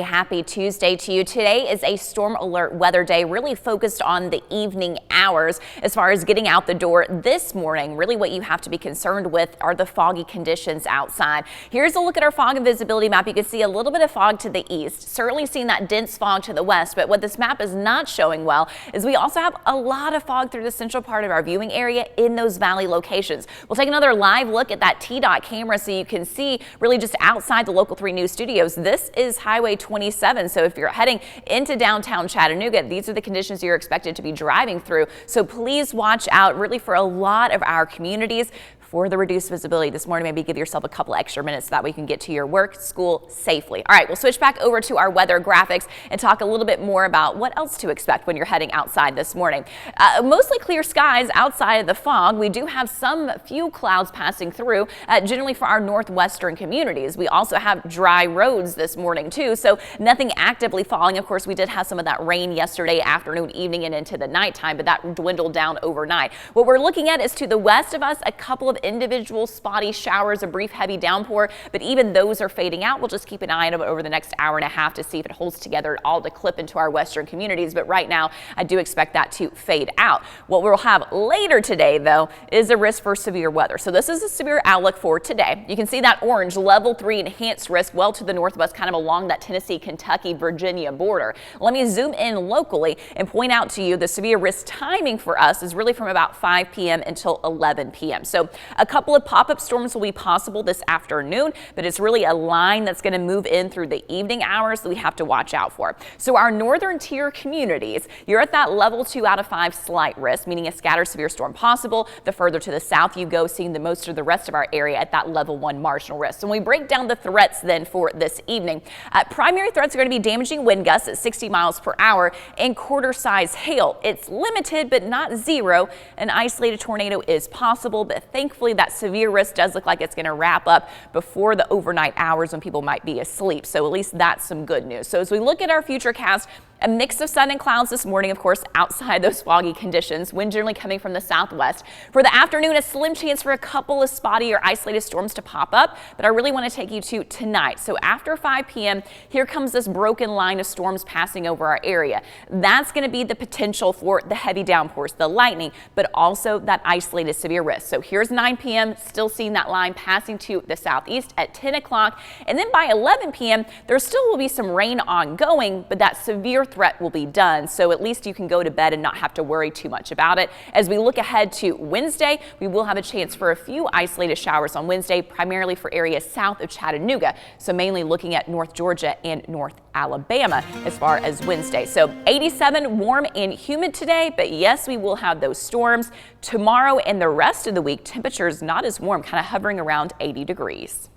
Happy Tuesday to you. Today is a storm alert weather day, really focused on the evening hours. As far as getting out the door this morning, really what you have to be concerned with are the foggy conditions outside. Here's a look at our fog and visibility map. You can see a little bit of fog to the east, certainly seeing that dense fog to the west. But what this map is not showing well is we also have a lot of fog through the central part of our viewing area in those valley locations. We'll take another live look at that TDOT camera so you can see really just outside the Local 3 News studios. This is Highway 27. So if you're heading into downtown Chattanooga, these are the conditions you're expected to be driving through. So please watch out really for a lot of our communities for the reduced visibility this morning. Maybe give yourself a couple extra minutes so that we can get to your work, school safely. All right, we'll switch back over to our weather graphics and talk a little bit more about what else to expect when you're heading outside this morning. Mostly clear skies outside of the fog. We do have some few clouds passing through, generally for our northwestern communities. We also have dry roads this morning too, so nothing actively falling. Of course, we did have some of that rain yesterday afternoon, evening, and into the nighttime, but that dwindled down overnight. What we're looking at is to the west of us, a couple of individual spotty showers, a brief heavy downpour, but even those are fading out. We'll just keep an eye on it over the next hour and a half to see if it holds together at all to clip into our western communities. But right now, I do expect that to fade out. What we'll have later today, though, is a risk for severe weather. So this is a severe outlook for today. You can see that orange level 3 enhanced risk well to the northwest, kind of along that Tennessee, Kentucky, Virginia border. Let me zoom in locally and point out to you the severe risk timing for us is really from about 5 p.m. until 11 p.m. So a couple of pop-up storms will be possible this afternoon, but it's really a line that's going to move in through the evening hours that we have to watch out for. So our northern tier communities, you're at that level 2 out of 5 slight risk, meaning a scattered severe storm possible. The further to the south you go, seeing the most of the rest of our area at that level 1 marginal risk. So when we break down the threats then for this evening, primary threats are going to be damaging wind gusts at 60 miles per hour and quarter-size hail. It's limited but not zero. An isolated tornado is possible, but thankfully that severe risk does look like it's going to wrap up before the overnight hours when people might be asleep. So at least that's some good news. So as we look at our future cast, a mix of sun and clouds this morning, of course, outside those foggy conditions, wind generally coming from the southwest. For the afternoon, a slim chance for a couple of spotty or isolated storms to pop up, but I really want to take you to tonight. So after 5 p.m., here comes this broken line of storms passing over our area. That's going to be the potential for the heavy downpours, the lightning, but also that isolated severe risk. So here's 9 p.m., still seeing that line passing to the southeast at 10 o'clock. And then by 11 p.m., there still will be some rain ongoing, but that severe threat will be done, so at least you can go to bed and not have to worry too much about it. As we look ahead to Wednesday, we will have a chance for a few isolated showers on Wednesday, primarily for areas south of Chattanooga, so mainly looking at North Georgia and North Alabama as far as Wednesday. So 87, warm and humid today, but yes, we will have those storms. Tomorrow and the rest of the week, temperatures not as warm, kind of hovering around 80 degrees.